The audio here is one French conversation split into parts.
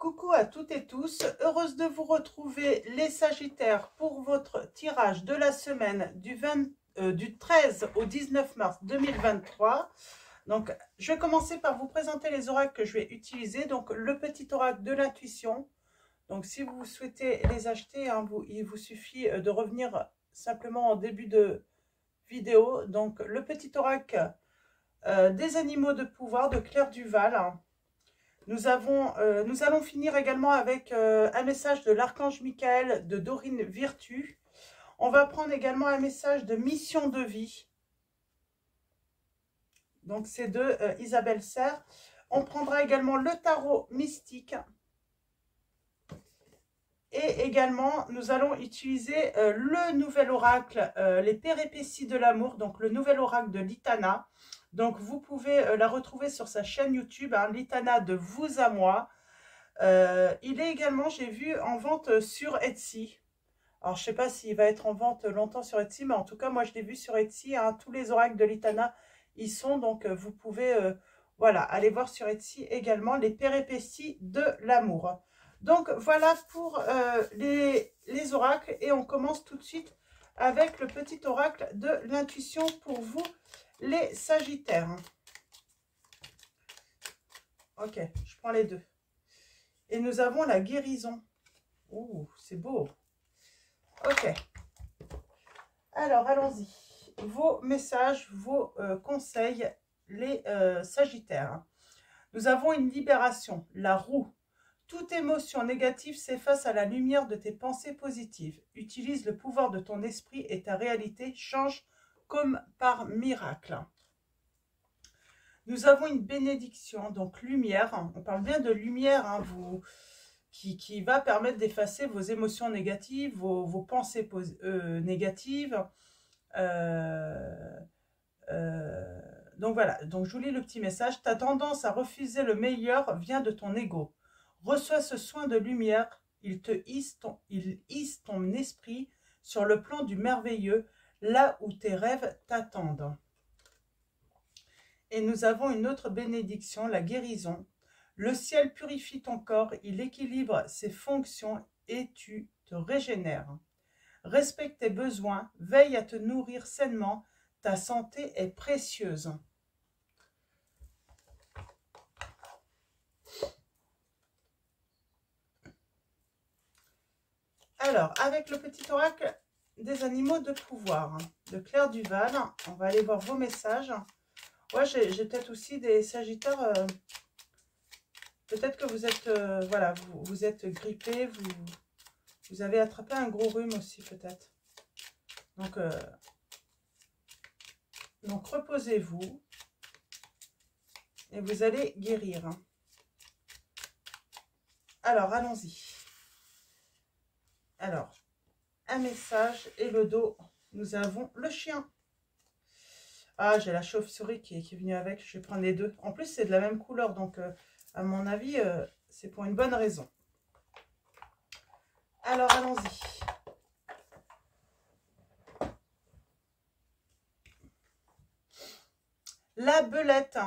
Coucou à toutes et tous, heureuse de vous retrouver les Sagittaires pour votre tirage de la semaine du 13 au 19 mars 2023. Donc, je vais commencer par vous présenter les oracles que je vais utiliser. Donc, le petit oracle de l'intuition. Donc, si vous souhaitez les acheter, il vous suffit de revenir simplement en début de vidéo. Donc, le petit oracle des animaux de pouvoir de Claire Duval. Nous allons finir également avec un message de l'archange Michael de Dorine Virtue. On va prendre également un message de mission de vie. Donc c'est de Isabelle Serre. On prendra également le tarot mystique. Et également, nous allons utiliser le nouvel oracle, les péripéties de l'amour, donc le nouvel oracle de Litana. Donc vous pouvez la retrouver sur sa chaîne YouTube, hein, Litana de vous à moi. Il est également, j'ai vu, en vente sur Etsy. Alors, je ne sais pas s'il va être en vente longtemps sur Etsy, mais en tout cas, moi, je l'ai vu sur Etsy. Hein, tous les oracles de Litana y sont, donc vous pouvez voilà, aller voir sur Etsy également les péripéties de l'amour. Donc, voilà pour les oracles. Et on commence tout de suite avec le petit oracle de l'intuition pour vous, les Sagittaires. Ok, je prends les deux. Et nous avons la guérison. Ouh, c'est beau. Ok. Alors, allons-y. Vos messages, vos conseils, les Sagittaires. Nous avons une libération, la roue. Toute émotion négative s'efface à la lumière de tes pensées positives. Utilise le pouvoir de ton esprit et ta réalité change comme par miracle. Nous avons une bénédiction, donc lumière. On parle bien de lumière, hein, qui va permettre d'effacer vos émotions négatives, vos pensées négatives. Donc voilà, donc je vous lis le petit message. Ta tendance à refuser le meilleur vient de ton ego. Reçois ce soin de lumière, il hisse ton esprit sur le plan du merveilleux, là où tes rêves t'attendent. Et nous avons une autre bénédiction, la guérison. Le ciel purifie ton corps, il équilibre ses fonctions et tu te régénères. Respecte tes besoins, veille à te nourrir sainement, ta santé est précieuse. Alors, avec le petit oracle des animaux de pouvoir de Claire Duval, on va aller voir vos messages. Ouais, j'ai peut-être aussi des Sagittaires. Peut-être que vous êtes, voilà, vous êtes grippé, vous avez attrapé un gros rhume aussi peut-être. Donc reposez-vous et vous allez guérir. Alors, allons-y. Alors, un message et le dos, nous avons le chien. Ah, j'ai la chauve-souris qui est venue avec, je vais prendre les deux. En plus, c'est de la même couleur, donc à mon avis, c'est pour une bonne raison. Alors, allons-y. La belette.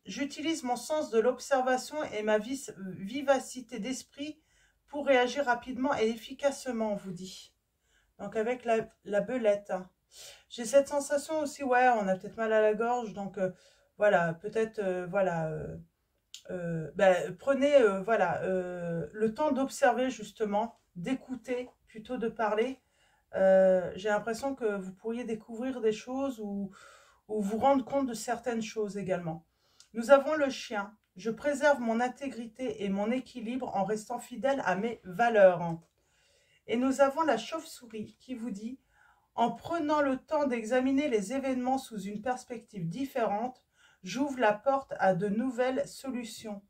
J'utilise mon sens de l'observation et ma vivacité d'esprit pour réagir rapidement et efficacement, on vous dit. Donc, avec la belette. J'ai cette sensation aussi, ouais, on a peut-être mal à la gorge, donc voilà, peut-être, voilà... prenez voilà, le temps d'observer justement, d'écouter plutôt de parler. J'ai l'impression que vous pourriez découvrir des choses ou vous rendre compte de certaines choses également. Nous avons le chien. Je préserve mon intégrité et mon équilibre en restant fidèle à mes valeurs. Et nous avons la chauve-souris qui vous dit « En prenant le temps d'examiner les événements sous une perspective différente, j'ouvre la porte à de nouvelles solutions. »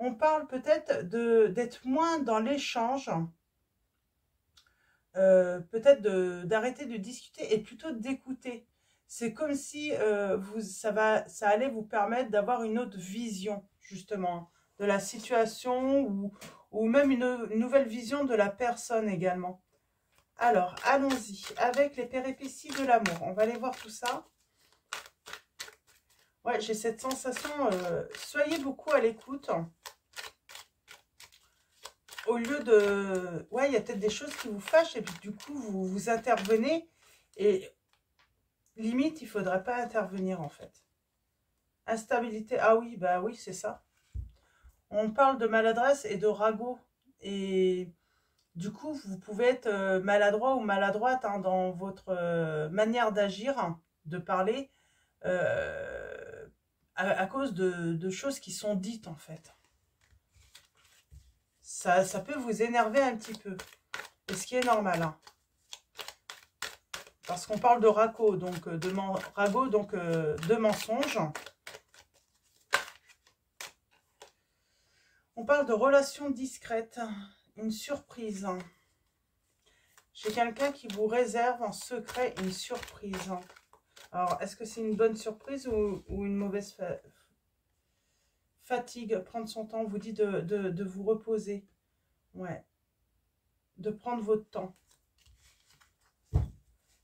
On parle peut-être d'être moins dans l'échange, peut-être d'arrêter de discuter et plutôt d'écouter. C'est comme si ça allait vous permettre d'avoir une autre vision, justement, de la situation ou même une nouvelle vision de la personne également. Alors, allons-y avec les péripéties de l'amour. On va aller voir tout ça. Ouais, j'ai cette sensation, soyez beaucoup à l'écoute. au lieu de... Ouais, il y a peut-être des choses qui vous fâchent et puis du coup, vous intervenez. Et limite, il ne faudrait pas intervenir en fait. Instabilité. Ah oui, bah oui, c'est ça. On parle de maladresse et de ragot. Et du coup, vous pouvez être maladroit ou maladroite hein, dans votre manière d'agir, de parler, à cause de choses qui sont dites en fait. Ça peut vous énerver un petit peu. Et ce qui est normal. Hein. Parce qu'on parle de ragot, donc de mensonges. On parle de relations discrètes, une surprise. J'ai quelqu'un qui vous réserve en secret une surprise. Alors, est-ce que c'est une bonne surprise ou une mauvaise fatigue? Prendre son temps, on vous dit de vous reposer. Ouais. De prendre votre temps.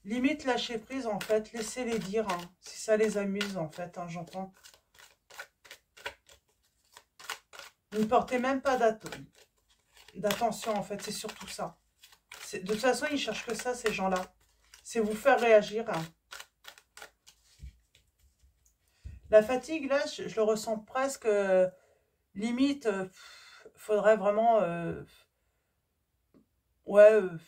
Limite lâcher prise, en fait. Laissez-les dire, hein, si ça les amuse, en fait, hein, j'entends. Ne portez même pas d'attention, en fait. C'est surtout ça. De toute façon, ils ne cherchent que ça, ces gens-là. C'est vous faire réagir. Hein. La fatigue, là, je le ressens presque limite. Faudrait vraiment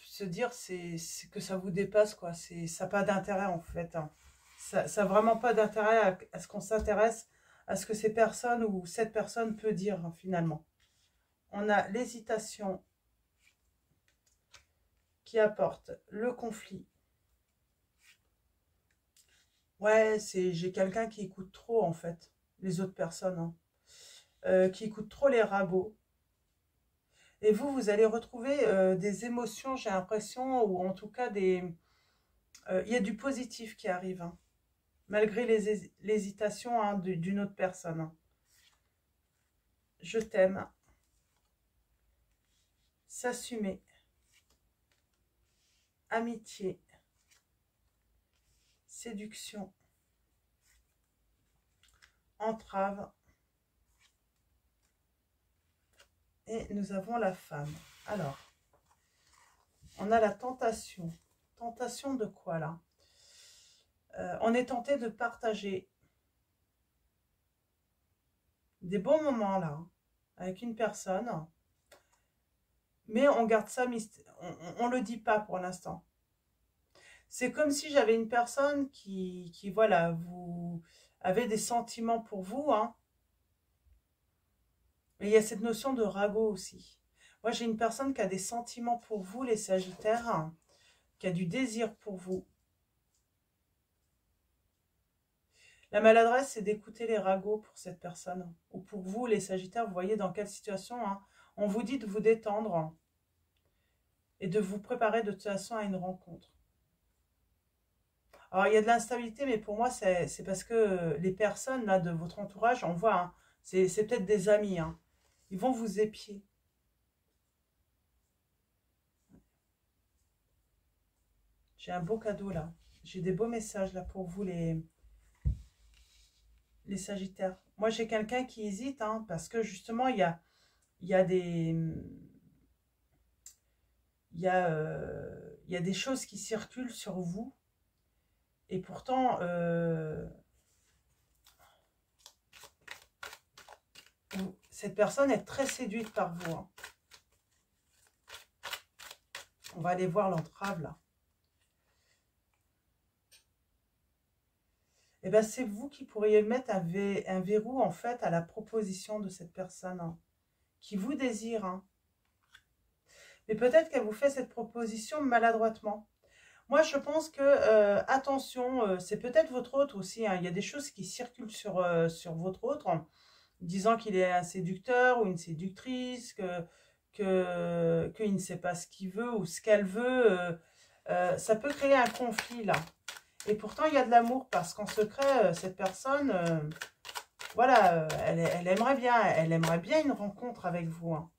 se dire c'est que ça vous dépasse, quoi. Ça n'a pas d'intérêt, en fait. Hein. Ça n'a vraiment pas d'intérêt à ce qu'on s'intéresse à ce que ces personnes ou cette personne peut dire, hein, finalement. On a l'hésitation qui apporte le conflit. Ouais, j'ai quelqu'un qui écoute trop, en fait, les autres personnes, hein, qui écoute trop les ragots. Et vous allez retrouver des émotions, j'ai l'impression, ou en tout cas, il y a du positif qui arrive, hein, malgré l'hésitation hein, d'une autre personne. Hein. Je t'aime. S'assumer. Amitié. Séduction. Entrave. Et nous avons la femme. Alors, on a la tentation. Tentation de quoi, là? On est tenté de partager des bons moments, là, avec une personne. Mais on garde ça, on le dit pas pour l'instant. C'est comme si j'avais une personne qui, voilà, vous avez des sentiments pour vous, hein. Et il y a cette notion de ragot aussi. Moi, j'ai une personne qui a des sentiments pour vous, les Sagittaires, hein, qui a du désir pour vous. La maladresse, c'est d'écouter les ragots pour cette personne. Ou pour vous, les Sagittaires, vous voyez dans quelle situation, hein. On vous dit de vous détendre et de vous préparer de toute façon à une rencontre. Alors, il y a de l'instabilité, mais pour moi, c'est parce que les personnes là de votre entourage, on voit, hein, c'est peut-être des amis, hein, ils vont vous épier. J'ai un beau cadeau là. J'ai des beaux messages là pour vous, les Sagittaires. Moi, j'ai quelqu'un qui hésite, hein, parce que justement, il y a des... il y a des choses qui circulent sur vous. Et pourtant, cette personne est très séduite par vous. Hein. On va aller voir l'entrave, là. Eh bien, c'est vous qui pourriez mettre un verrou, en fait, à la proposition de cette personne, hein, qui vous désire. Hein. Mais peut-être qu'elle vous fait cette proposition maladroitement. Moi, je pense que, attention, c'est peut-être votre hôte aussi. Hein. Il y a des choses qui circulent sur votre hôte, en disant qu'il est un séducteur ou une séductrice, qu'il ne sait pas ce qu'il veut ou ce qu'elle veut. Ça peut créer un conflit, là. Et pourtant, il y a de l'amour parce qu'en secret, cette personne, voilà, elle aimerait bien une rencontre avec vous. Hein.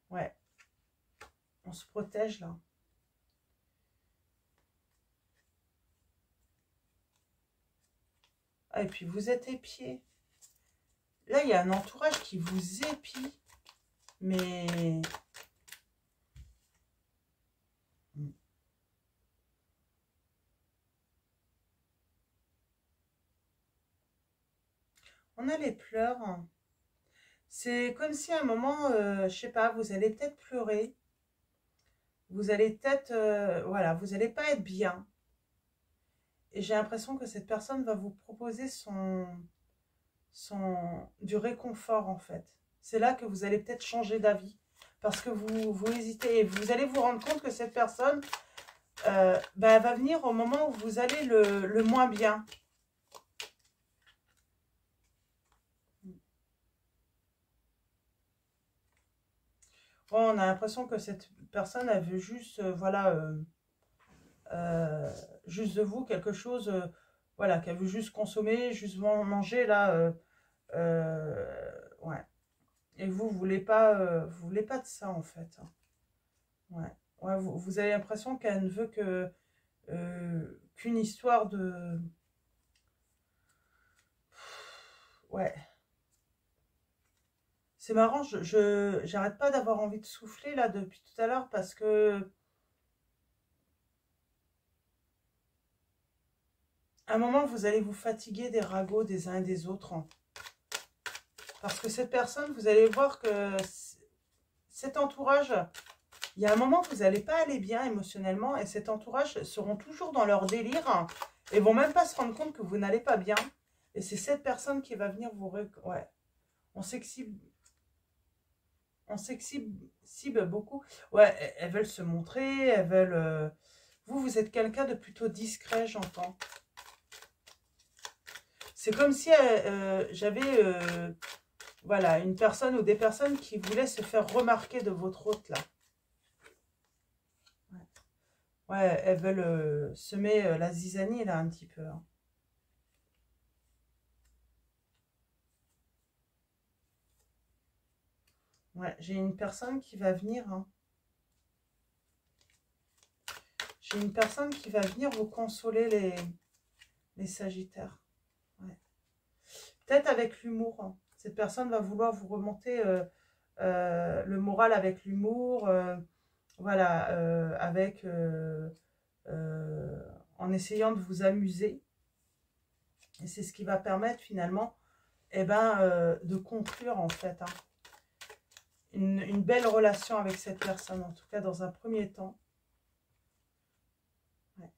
Ouais, on se protège, là. Ah, et puis, vous êtes épié. Là, il y a un entourage qui vous épie. Mais On a les pleurs. C'est comme si à un moment, je sais pas, vous allez peut-être pleurer. Vous allez peut-être, voilà, vous n'allez pas être bien. Et j'ai l'impression que cette personne va vous proposer du réconfort, en fait. C'est là que vous allez peut-être changer d'avis. Parce que vous hésitez. Et vous allez vous rendre compte que cette personne, bah, elle va venir au moment où vous allez le moins bien. Bon, on a l'impression que cette personne, elle veut juste, voilà, juste de vous quelque chose, voilà, qu'elle veut juste consommer, juste manger, là, ouais. Et vous voulez pas de ça, en fait. Ouais. Ouais, vous avez l'impression qu'elle ne veut qu'une histoire de... Ouais. C'est marrant, j'arrête pas d'avoir envie de souffler, là, depuis tout à l'heure, parce que... À un moment, vous allez vous fatiguer des ragots des uns et des autres. Parce que cette personne, vous allez voir que cet entourage, il y a un moment, vous n'allez pas aller bien émotionnellement et cet entourage seront toujours dans leur délire et vont même pas se rendre compte que vous n'allez pas bien. Et c'est cette personne qui va venir vous... Ouais, on s'exhibe. On s'exhibe beaucoup. Ouais, elles veulent se montrer, elles veulent... vous êtes quelqu'un de plutôt discret, j'entends. C'est comme si j'avais... voilà, une personne ou des personnes qui voulaient se faire remarquer de votre hôte, là. Ouais, ouais, elles veulent semer la zizanie, là, un petit peu. Hein. Ouais, j'ai une personne qui va venir. Hein. J'ai une personne qui va venir vous consoler les Sagittaires. Ouais. Peut-être avec l'humour. Hein. Cette personne va vouloir vous remonter le moral avec l'humour. Voilà, en essayant de vous amuser. Et c'est ce qui va permettre finalement de conclure en fait une belle relation avec cette personne, en tout cas dans un premier temps. Ouais.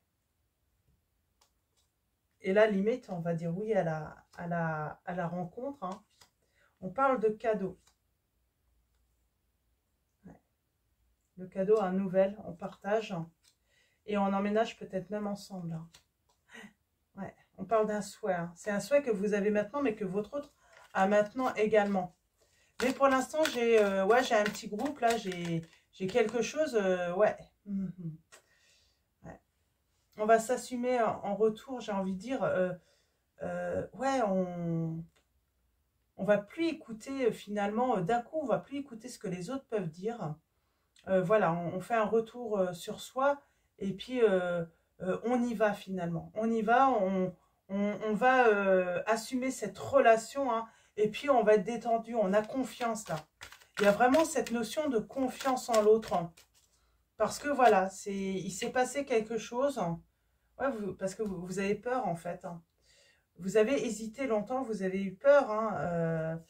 Et là, limite, on va dire oui à la rencontre. Hein. On parle de cadeau. Ouais. Le cadeau, un nouvel, on partage. Et on emménage peut-être même ensemble. Hein. Ouais. On parle d'un souhait. Hein. C'est un souhait que vous avez maintenant, mais que votre autre a maintenant également. Mais pour l'instant, ouais, j'ai un petit groupe, là, j'ai quelque chose, ouais. Ouais. On va s'assumer en retour, j'ai envie de dire, ouais, on va plus écouter finalement, d'un coup, on va plus écouter ce que les autres peuvent dire. Voilà, on fait un retour sur soi, et puis on y va finalement. On y va, on va assumer cette relation, hein, et puis on va être détendu, on a confiance là. Il y a vraiment cette notion de confiance en l'autre. Hein, parce que voilà, il s'est passé quelque chose. Ouais, parce que vous avez peur en fait. Hein. Vous avez hésité longtemps, vous avez eu peur. Hein,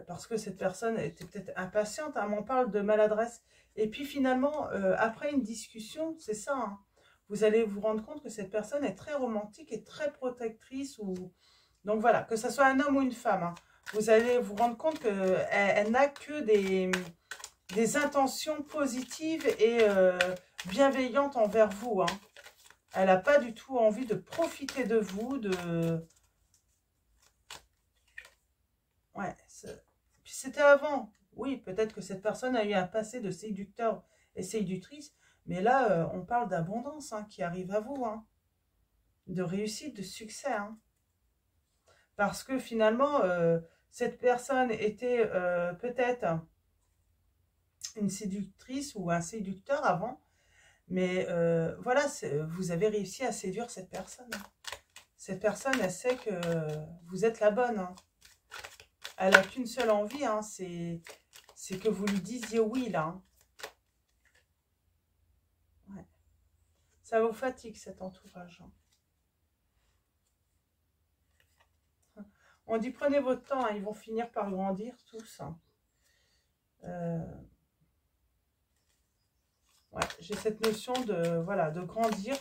parce que cette personne était peut-être impatiente. Hein, on parle de maladresse. Et puis finalement, après une discussion, c'est ça. Hein, vous allez vous rendre compte que cette personne est très romantique et très protectrice. Donc voilà, que ce soit un homme ou une femme. Hein, vous allez vous rendre compte qu'elle n'a que des intentions positives et bienveillantes envers vous. Hein. Elle n'a pas du tout envie de profiter de vous, Ouais, puis c'était avant. Oui, peut-être que cette personne a eu un passé de séducteur et séductrice, mais là, on parle d'abondance hein, qui arrive à vous, hein, de réussite, de succès. Hein. Parce que finalement, cette personne était peut-être une séductrice ou un séducteur avant, mais voilà, vous avez réussi à séduire cette personne. Hein. Cette personne, elle sait que vous êtes la bonne. Hein. Elle n'a qu'une seule envie, hein, c'est que vous lui disiez oui, là. Hein. Ouais. Ça vous fatigue, cet entourage. Hein. On dit prenez votre temps, hein, ils vont finir par grandir tous. Ouais, j'ai cette notion de, voilà, de grandir.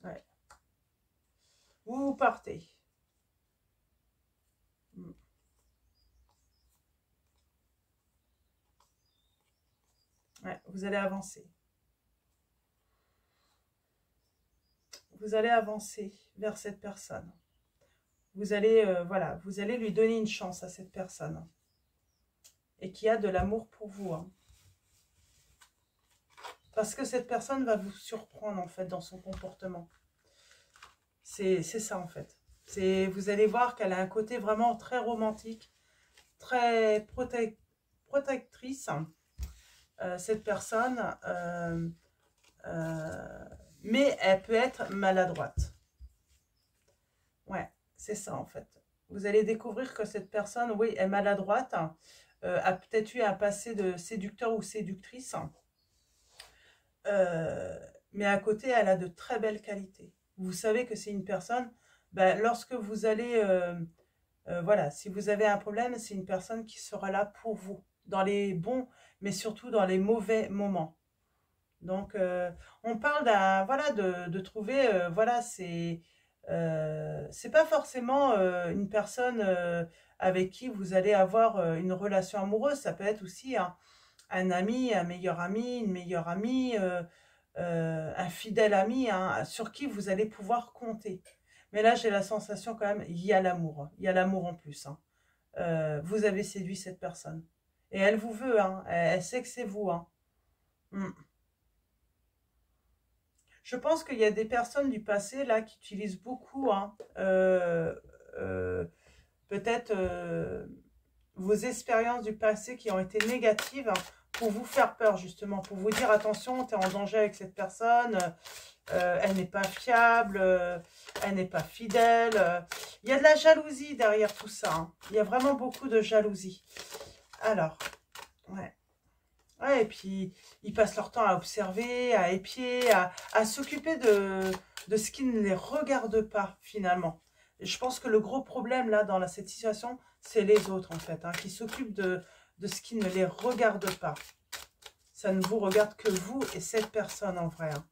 Ouais. Vous partez. Ouais, vous allez avancer. Vous allez avancer vers cette personne. Vous allez, voilà, vous allez lui donner une chance à cette personne. Et qui a de l'amour pour vous. Hein. Parce que cette personne va vous surprendre, en fait, dans son comportement. C'est ça, en fait. Vous allez voir qu'elle a un côté vraiment très romantique, très protectrice, cette personne. Mais elle peut être maladroite. Ouais, c'est ça, en fait. Vous allez découvrir que cette personne, oui, est maladroite, a peut-être eu un passé de séducteur ou séductrice. Mais à côté, elle a de très belles qualités. Vous savez que c'est une personne, ben, lorsque vous allez, voilà, si vous avez un problème, c'est une personne qui sera là pour vous, dans les bons, mais surtout dans les mauvais moments. Donc, on parle d'un, voilà, de trouver, voilà, c'est pas forcément une personne avec qui vous allez avoir une relation amoureuse. Ça peut être aussi un ami, un meilleur ami, une meilleure amie, un fidèle ami, hein, sur qui vous allez pouvoir compter. Mais là, j'ai la sensation quand même, il y a l'amour. Hein. Il y a l'amour en plus. Hein. Vous avez séduit cette personne. Et elle vous veut. Hein. Elle sait que c'est vous. Hein. Mm. Je pense qu'il y a des personnes du passé là qui utilisent beaucoup hein, peut-être vos expériences du passé qui ont été négatives hein, pour vous faire peur justement, pour vous dire attention, tu es en danger avec cette personne, elle n'est pas fiable, elle n'est pas fidèle. Il y a de la jalousie derrière tout ça. Hein. Il y a vraiment beaucoup de jalousie. Alors, ouais. Ouais, et puis, ils passent leur temps à observer, à épier, à s'occuper de ce qui ne les regarde pas, finalement. Et je pense que le gros problème, là, dans cette situation, c'est les autres, en fait, hein, qui s'occupent de ce qui ne les regarde pas. Ça ne vous regarde que vous et cette personne, en vrai. Hein.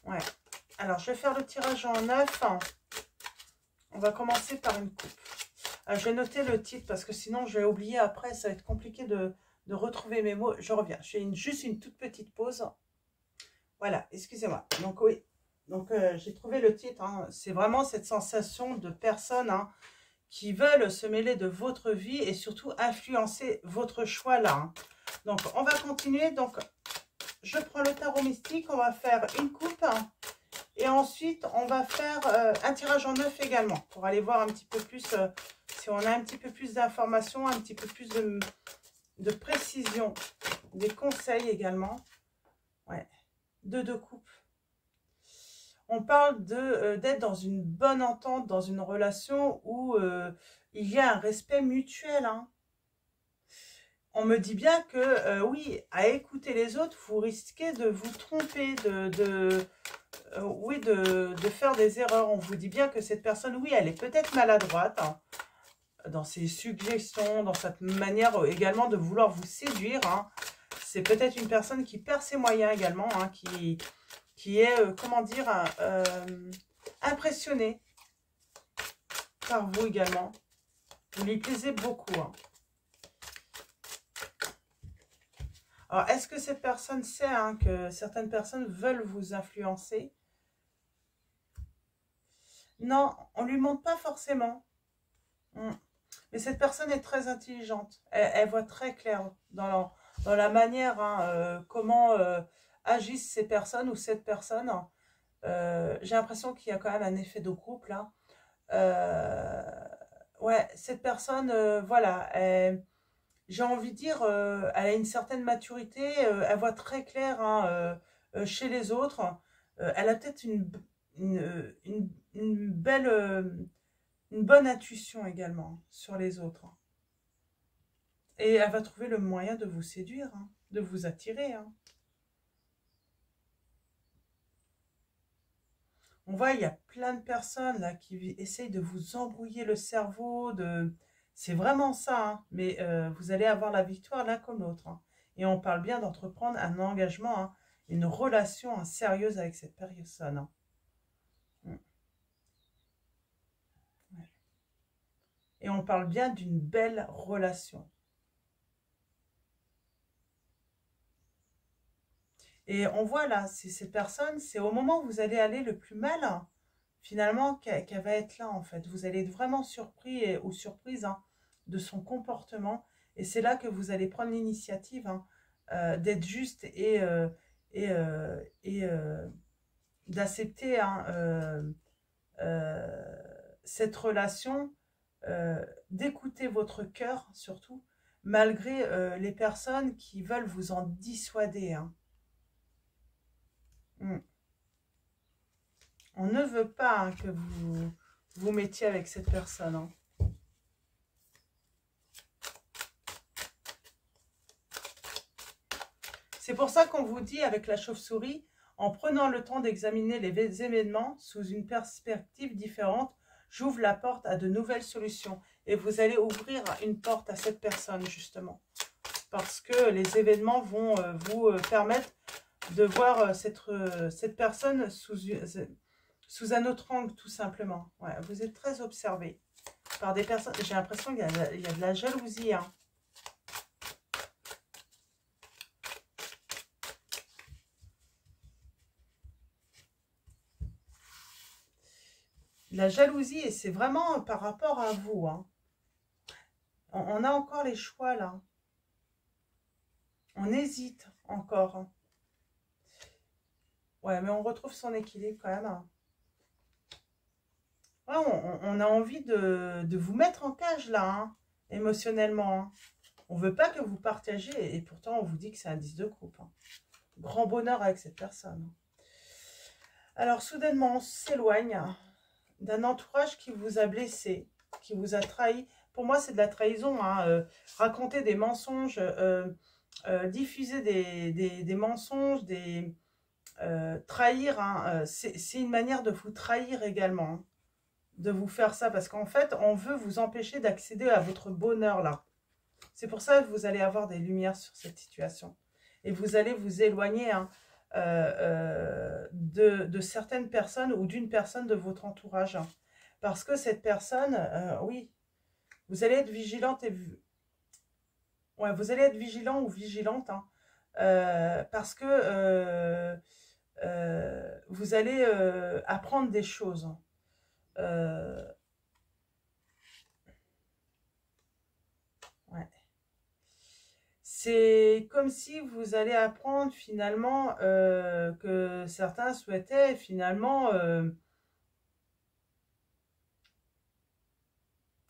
Ouais. Alors, je vais faire le tirage en 9. On va commencer par une coupe. Je vais noter le titre, parce que sinon, je vais oublier après. Ça va être compliqué de retrouver mes mots. Je reviens. Je fais juste une toute petite pause. Voilà, excusez-moi. Donc oui, donc j'ai trouvé le titre. Hein. C'est vraiment cette sensation de personnes hein, qui veulent se mêler de votre vie et surtout influencer votre choix là. Hein. Donc on va continuer. Donc je prends le tarot mystique. On va faire une coupe. Hein, et ensuite on va faire un tirage en 9 également. Pour aller voir un petit peu plus, si on a un petit peu plus d'informations, un petit peu plus de précision, des conseils également. Ouais, deux coupes. On parle d'être dans une bonne entente, dans une relation où il y a un respect mutuel. Hein. On me dit bien que oui, à écouter les autres, vous risquez de vous tromper, oui, de faire des erreurs. On vous dit bien que cette personne, oui, elle est peut-être maladroite. Hein, dans ses suggestions, dans cette manière également de vouloir vous séduire. Hein. C'est peut-être une personne qui perd ses moyens également, hein, qui est, comment dire, impressionnée par vous également. Vous lui plaisez beaucoup. Hein. Alors, est-ce que cette personne sait hein, que certaines personnes veulent vous influencer? Non, on ne lui montre pas forcément. Mais cette personne est très intelligente. Elle voit très clair dans la manière hein, comment agissent ces personnes ou cette personne. J'ai l'impression qu'il y a quand même un effet de groupe là. Ouais, cette personne, voilà, j'ai envie de dire, elle a une certaine maturité, elle voit très clair hein, chez les autres. Elle a peut-être une belle, une bonne intuition également sur les autres. Et elle va trouver le moyen de vous séduire, hein, de vous attirer. Hein. On voit, il y a plein de personnes là qui essayent de vous embrouiller le cerveau. C'est vraiment ça, hein. Mais vous allez avoir la victoire l'un comme l'autre, hein. Et on parle bien d'entreprendre un engagement, hein, une relation, hein, sérieuse avec cette personne, hein. Mm. Ouais. Et on parle bien d'une belle relation. Et on voit là, cette personne, c'est au moment où vous allez aller le plus mal, hein, finalement, qu'elle va être là, en fait. Vous allez être vraiment surpris ou surprise, hein, de son comportement. Et c'est là que vous allez prendre l'initiative, hein, d'être juste et d'accepter, hein, cette relation, d'écouter votre cœur, surtout, malgré les personnes qui veulent vous en dissuader, hein. Mm. On ne veut pas, hein, que vous vous mettiez avec cette personne, hein. C'est pour ça qu'on vous dit avec la chauve-souris, en prenant le temps d'examiner les événements sous une perspective différente, j'ouvre la porte à de nouvelles solutions. Et vous allez ouvrir une porte à cette personne, justement. Parce que les événements vont vous permettre de voir cette personne sous un autre angle, tout simplement. Ouais, vous êtes très observé par des personnes. J'ai l'impression qu'il y a de la jalousie, hein. La jalousie, et c'est vraiment par rapport à vous, hein. On a encore les choix, là. On hésite encore, hein. Ouais, mais on retrouve son équilibre quand même, hein. Ouais, on a envie de vous mettre en cage, là, hein, émotionnellement, hein. On ne veut pas que vous partagiez, et pourtant, on vous dit que c'est un 10 de coupe, hein. Grand bonheur avec cette personne. Alors, soudainement, on s'éloigne d'un entourage qui vous a blessé, qui vous a trahi. Pour moi, c'est de la trahison, hein. Raconter des mensonges, diffuser des mensonges, trahir, hein, c'est une manière de vous trahir également, hein, de vous faire ça, parce qu'en fait, on veut vous empêcher d'accéder à votre bonheur, là. C'est pour ça que vous allez avoir des lumières sur cette situation. Et vous allez vous éloigner, hein, de certaines personnes ou d'une personne de votre entourage, hein. Parce que cette personne, oui, vous allez être vigilante et ouais, vous allez être vigilant ou vigilante, hein, parce que vous allez apprendre des choses. Ouais. C'est comme si vous allez apprendre finalement que certains souhaitaient finalement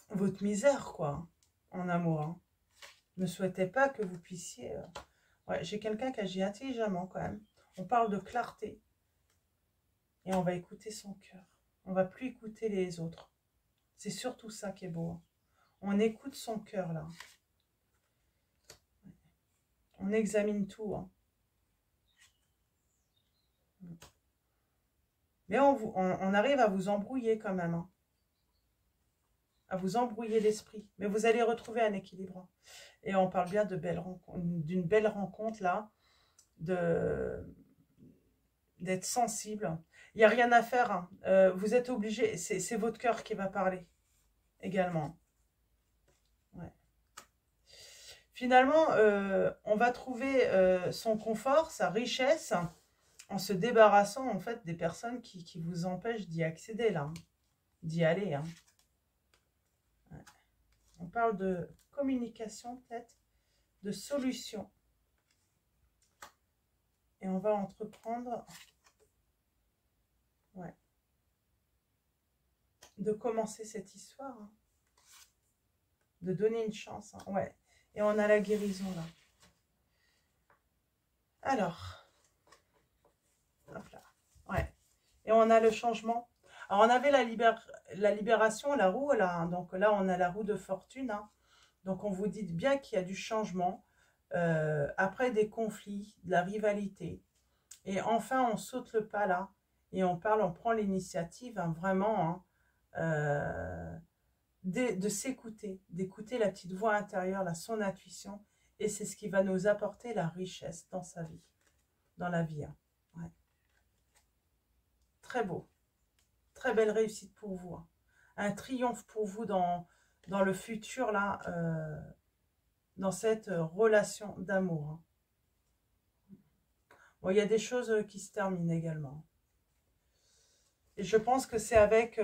votre misère, quoi, en amour, hein. Ne souhaitaient pas que vous puissiez... Ouais, j'ai quelqu'un qui agit intelligemment quand même. On parle de clarté. Et on va écouter son cœur. On va plus écouter les autres. C'est surtout ça qui est beau, hein. On écoute son cœur, là. On examine tout, hein. Mais on arrive à vous embrouiller quand même, hein. À vous embrouiller l'esprit. Mais vous allez retrouver un équilibre, hein. Et on parle bien d'une belle rencontre, là. D'être sensible. Il n'y a rien à faire, hein. Vous êtes obligé. C'est votre cœur qui va parler également. Ouais. Finalement, on va trouver son confort, sa richesse, en se débarrassant en fait des personnes qui vous empêchent d'y accéder, là, hein, d'y aller, hein. Ouais. On parle de communication peut-être, de solution. Et on va entreprendre, ouais, de commencer cette histoire, hein, de donner une chance, hein, ouais. Et on a la guérison là. Alors, hop là, ouais. Et on a le changement. Alors, on avait la libération, la roue, là, hein. Donc là, on a la roue de fortune, hein. Donc, on vous dit bien qu'il y a du changement. Après des conflits, de la rivalité. Et enfin, on saute le pas, là. Et on prend l'initiative, hein, vraiment, hein, de s'écouter, d'écouter la petite voix intérieure, son intuition. Et c'est ce qui va nous apporter la richesse dans sa vie, dans la vie. Hein. Ouais. Très beau. Très belle réussite pour vous. Hein. Un triomphe pour vous dans le futur, là, dans cette relation d'amour. Hein. Bon, il y a des choses qui se terminent également. Et je pense que c'est avec,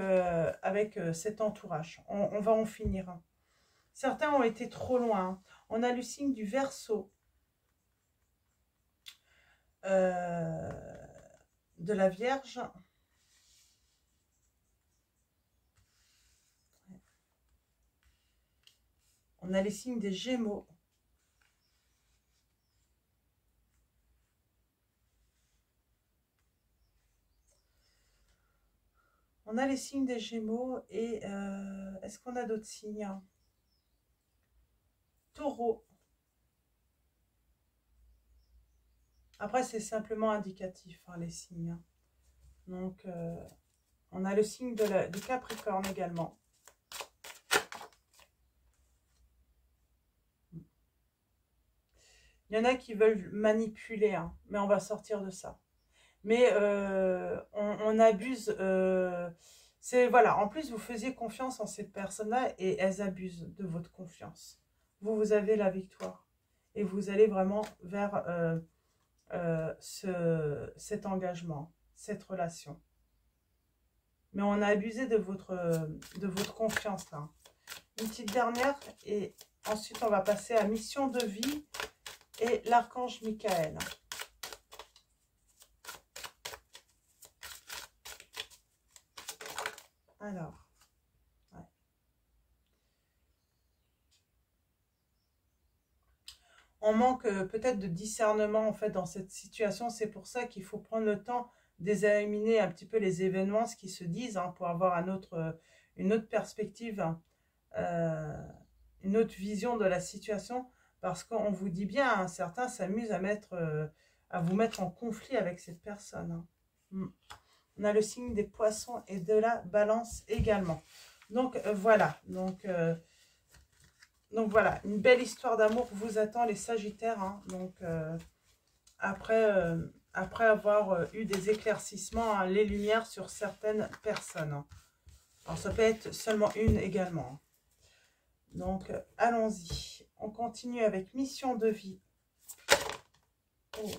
cet entourage. On va en finir. Hein. Certains ont été trop loin. Hein. On a le signe du Verseau. De la Vierge. On a les signes des Gémeaux. On a les signes des Gémeaux et est-ce qu'on a d'autres signes? Taureau. Après, c'est simplement indicatif, hein, les signes. Donc, on a le signe du Capricorne également. Il y en a qui veulent manipuler, hein, mais on va sortir de ça. Mais on abuse. Voilà. En plus, vous faisiez confiance en cette personne-là et elles abusent de votre confiance. Vous avez la victoire. Et vous allez vraiment vers cet engagement, cette relation. Mais on a abusé de votre confiance là. Une petite dernière et ensuite on va passer à mission de vie et l'archange Michael. Alors, ouais. On manque peut-être de discernement en fait dans cette situation. C'est pour ça qu'il faut prendre le temps d'examiner un petit peu les événements, ce qui se disent, hein, pour avoir une autre perspective, une autre vision de la situation. Parce qu'on vous dit bien, hein, certains s'amusent à vous mettre en conflit avec cette personne. Hein. On a le signe des poissons et de la balance également. Donc voilà. Donc voilà, une belle histoire d'amour vous attend les Sagittaires. Hein. Donc après avoir eu des éclaircissements, hein, les lumières sur certaines personnes. Hein. Alors ça peut être seulement une également. Hein. Donc allons-y. On continue avec mission de vie. Oh.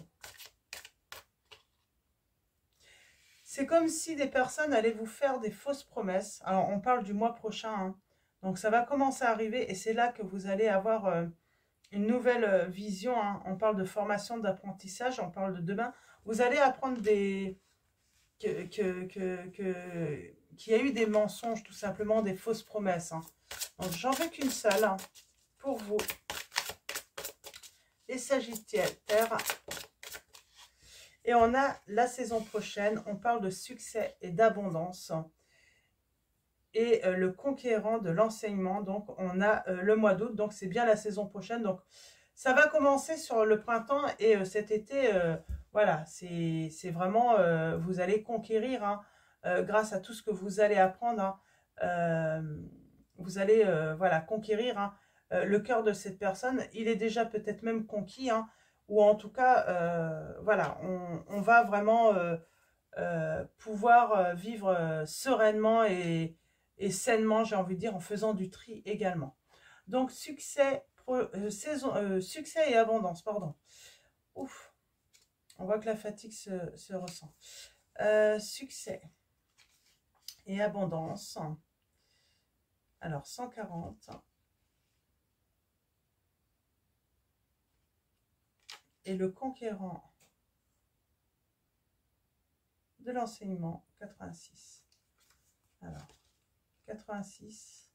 C'est comme si des personnes allaient vous faire des fausses promesses. Alors, on parle du mois prochain. Hein. Donc, ça va commencer à arriver et c'est là que vous allez avoir une nouvelle vision. Hein. On parle de formation, d'apprentissage. On parle de demain. Vous allez apprendre qu'il y a eu des mensonges, tout simplement, des fausses promesses. Hein. Donc, j'en veux qu'une seule hein, pour vous. Les Sagittaires. Et on a la saison prochaine, on parle de succès et d'abondance. Et le conquérant de l'enseignement, donc on a le mois d'août, donc c'est bien la saison prochaine. Donc ça va commencer sur le printemps et cet été, voilà, c'est vraiment, vous allez conquérir hein, grâce à tout ce que vous allez apprendre. Hein, vous allez, voilà, conquérir hein, le cœur de cette personne. Il est déjà peut-être même conquis, hein, ou en tout cas, voilà, on va vraiment pouvoir vivre sereinement et sainement, j'ai envie de dire, en faisant du tri également. Donc, succès et abondance, pardon. Ouf, on voit que la fatigue se ressent. Succès et abondance. Alors, 140. Et le conquérant de l'enseignement, 86. Alors, 86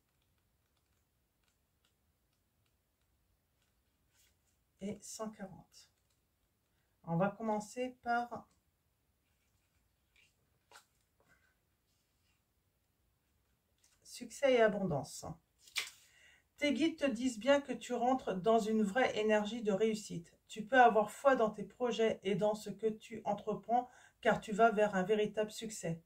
et 140. On va commencer par succès et abondance. Tes guides te disent bien que tu rentres dans une vraie énergie de réussite. Tu peux avoir foi dans tes projets et dans ce que tu entreprends, car tu vas vers un véritable succès.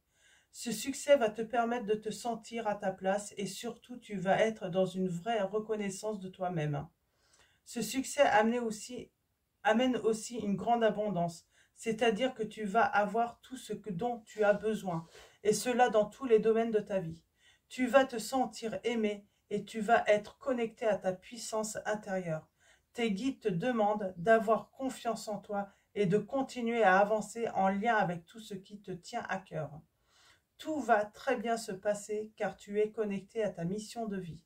Ce succès va te permettre de te sentir à ta place et surtout tu vas être dans une vraie reconnaissance de toi-même. Ce succès amène aussi une grande abondance, c'est-à-dire que tu vas avoir tout ce dont tu as besoin, et cela dans tous les domaines de ta vie. Tu vas te sentir aimé et tu vas être connecté à ta puissance intérieure. Tes guides te demandent d'avoir confiance en toi et de continuer à avancer en lien avec tout ce qui te tient à cœur. Tout va très bien se passer car tu es connecté à ta mission de vie.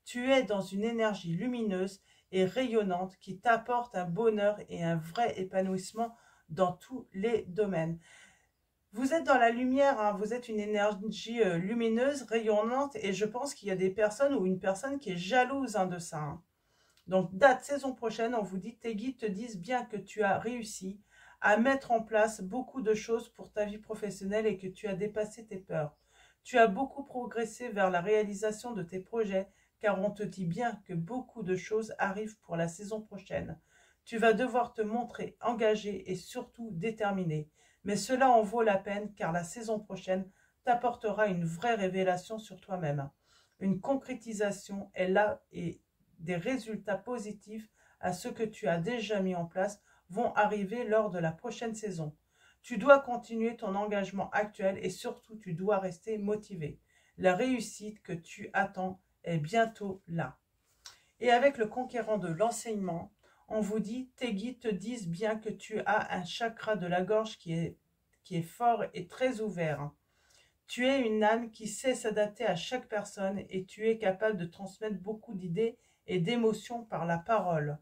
Tu es dans une énergie lumineuse et rayonnante qui t'apporte un bonheur et un vrai épanouissement dans tous les domaines. Vous êtes dans la lumière, hein, vous êtes une énergie lumineuse, rayonnante, et je pense qu'il y a des personnes ou une personne qui est jalouse de ça. Hein. Donc, date saison prochaine, on vous dit, tes guides te disent bien que tu as réussi à mettre en place beaucoup de choses pour ta vie professionnelle et que tu as dépassé tes peurs. Tu as beaucoup progressé vers la réalisation de tes projets, car on te dit bien que beaucoup de choses arrivent pour la saison prochaine. Tu vas devoir te montrer engagé et surtout déterminé. Mais cela en vaut la peine, car la saison prochaine t'apportera une vraie révélation sur toi-même. Une concrétisation est là et des résultats positifs à ce que tu as déjà mis en place vont arriver lors de la prochaine saison. Tu dois continuer ton engagement actuel et surtout tu dois rester motivé. La réussite que tu attends est bientôt là. Et avec le conquérant de l'enseignement, on vous dit, tes guides te disent bien que tu as un chakra de la gorge qui est fort et très ouvert. Tu es une âme qui sait s'adapter à chaque personne et tu es capable de transmettre beaucoup d'idées et d'émotions par la parole.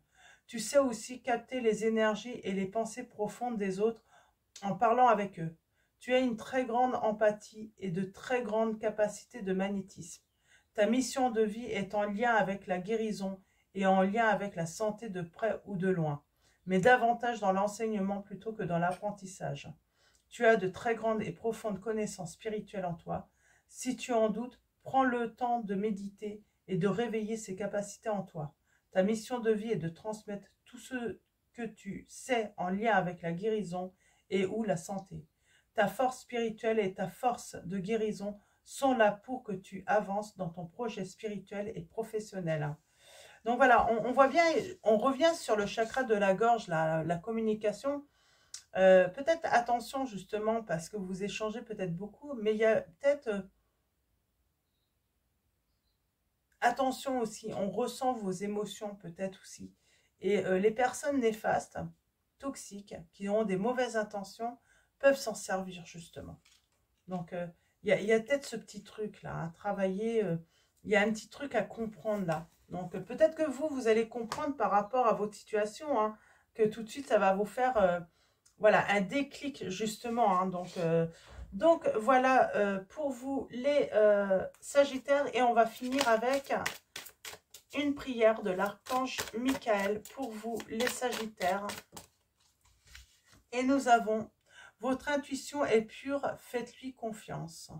Tu sais aussi capter les énergies et les pensées profondes des autres en parlant avec eux. Tu as une très grande empathie et de très grandes capacités de magnétisme. Ta mission de vie est en lien avec la guérison et en lien avec la santé de près ou de loin, mais davantage dans l'enseignement plutôt que dans l'apprentissage. Tu as de très grandes et profondes connaissances spirituelles en toi. Si tu en doutes, prends le temps de méditer et de réveiller ces capacités en toi. Ta mission de vie est de transmettre tout ce que tu sais en lien avec la guérison et ou la santé. Ta force spirituelle et ta force de guérison sont là pour que tu avances dans ton projet spirituel et professionnel. Donc voilà, on voit bien, on revient sur le chakra de la gorge, la communication. Peut-être attention justement parce que vous échangez peut-être beaucoup, mais il y a peut-être attention aussi, on ressent vos émotions peut-être aussi. Et les personnes néfastes, toxiques, qui ont des mauvaises intentions, peuvent s'en servir justement. Donc il y a peut-être ce petit truc là, à travailler, il y a un petit truc à comprendre là. Donc peut-être que vous allez comprendre par rapport à votre situation, hein, que tout de suite ça va vous faire... voilà, un déclic justement. Hein, donc voilà pour vous les Sagittaires. Et on va finir avec une prière de l'archange Michael pour vous les Sagittaires. Et nous avons, votre intuition est pure, faites-lui confiance.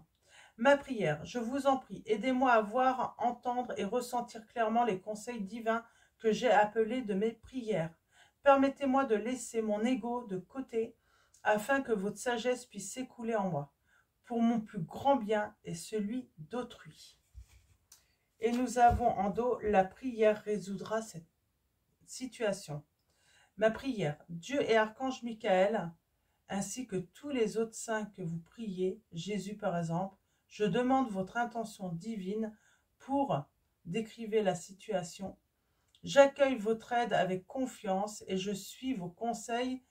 Ma prière, je vous en prie, aidez-moi à voir, entendre et ressentir clairement les conseils divins que j'ai appelés de mes prières. Permettez-moi de laisser mon ego de côté afin que votre sagesse puisse s'écouler en moi, pour mon plus grand bien et celui d'autrui. Et nous avons en dos, la prière résoudra cette situation. Ma prière, Dieu et Archange Michael, ainsi que tous les autres saints que vous priez, Jésus par exemple, je demande votre intention divine pour décrire la situation. J'accueille votre aide avec confiance et je suis vos conseils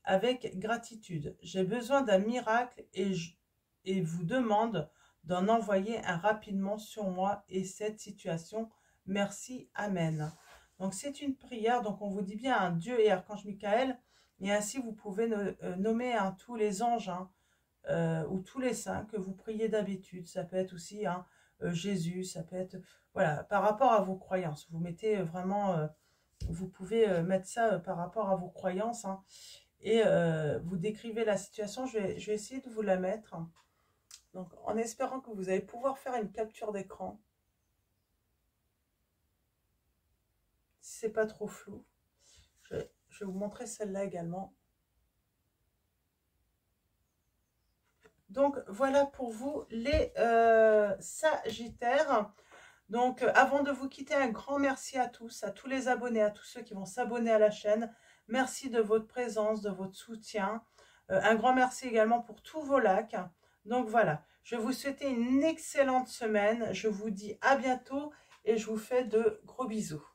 avec gratitude. J'ai besoin d'un miracle et vous demande d'en envoyer un rapidement sur moi et cette situation. Merci, Amen. Donc c'est une prière, donc on vous dit bien un Dieu et Archange Michael, et ainsi vous pouvez nommer tous les anges ou tous les saints que vous priez d'habitude. Ça peut être aussi Jésus, ça peut être, voilà, par rapport à vos croyances. Vous mettez vraiment, vous pouvez mettre ça par rapport à vos croyances. Hein, et vous décrivez la situation. Je vais essayer de vous la mettre. Donc, en espérant que vous allez pouvoir faire une capture d'écran. Si c'est pas trop flou. Je vais vous montrer celle-là également. Donc, voilà pour vous les Sagittaires. Donc, avant de vous quitter, un grand merci à tous les abonnés, à tous ceux qui vont s'abonner à la chaîne. Merci de votre présence, de votre soutien. Un grand merci également pour tous vos likes. Donc voilà, je vais vous souhaiter une excellente semaine. Je vous dis à bientôt et je vous fais de gros bisous.